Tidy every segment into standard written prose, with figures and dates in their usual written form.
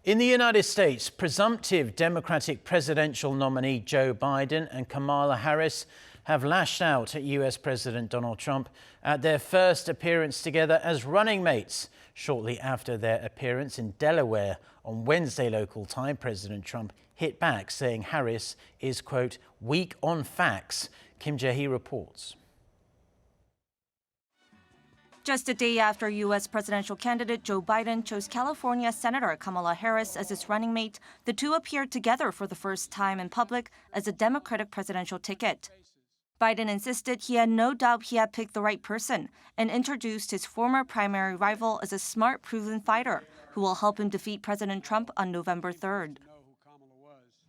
In the United States, presumptive Democratic presidential nominee Joe Biden and Kamala Harris have lashed out at U.S. President Donald Trump at their first appearance together as running mates. Shortly after their appearance in Delaware on Wednesday local time, President Trump hit back, saying Harris is, quote, weak on facts. Jae-hee reports. Just a day after U.S. presidential candidate Joe Biden chose California Senator Kamala Harris as his running mate, the two appeared together for the first time in public as a Democratic presidential ticket. Biden insisted he had no doubt he had picked the right person and introduced his former primary rival as a smart, proven fighter who will help him defeat President Trump on November 3rd.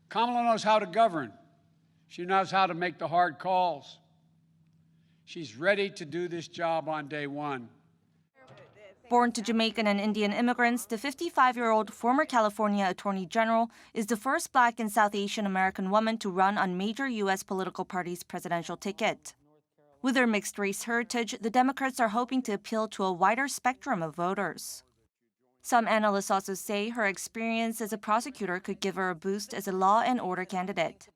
Kamala knows how to govern. She knows how to make the hard calls. She's ready to do this job on day one. Born to Jamaican and Indian immigrants, the 55-year-old former California Attorney General is the first Black and South Asian American woman to run on major U.S. political parties' presidential ticket. With her mixed-race heritage, the Democrats are hoping to appeal to a wider spectrum of voters. Some analysts also say her experience as a prosecutor could give her a boost as a law and order candidate.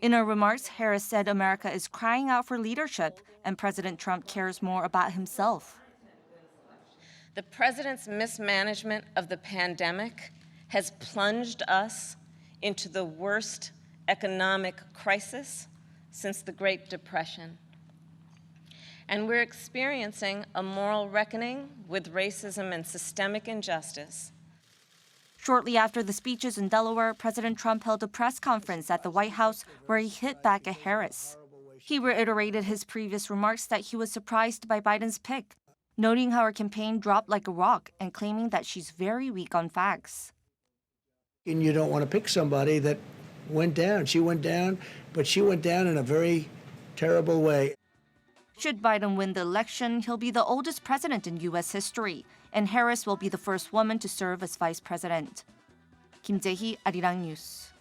In her remarks, Harris said America is crying out for leadership and President Trump cares more about himself. The president's mismanagement of the pandemic has plunged us into the worst economic crisis since the Great Depression. And we're experiencing a moral reckoning with racism and systemic injustice. Shortly after the speeches in Delaware, President Trump held a press conference at the White House where he hit back at Harris. He reiterated his previous remarks that he was surprised by Biden's pick, noting how her campaign dropped like a rock and claiming that she's very weak on facts. And you don't want to pick somebody that went down. She went down, but she went down in a very terrible way. Should Biden win the election, he'll be the oldest president in U.S. history, and Harris will be the first woman to serve as vice president. Jae-hee, Arirang News.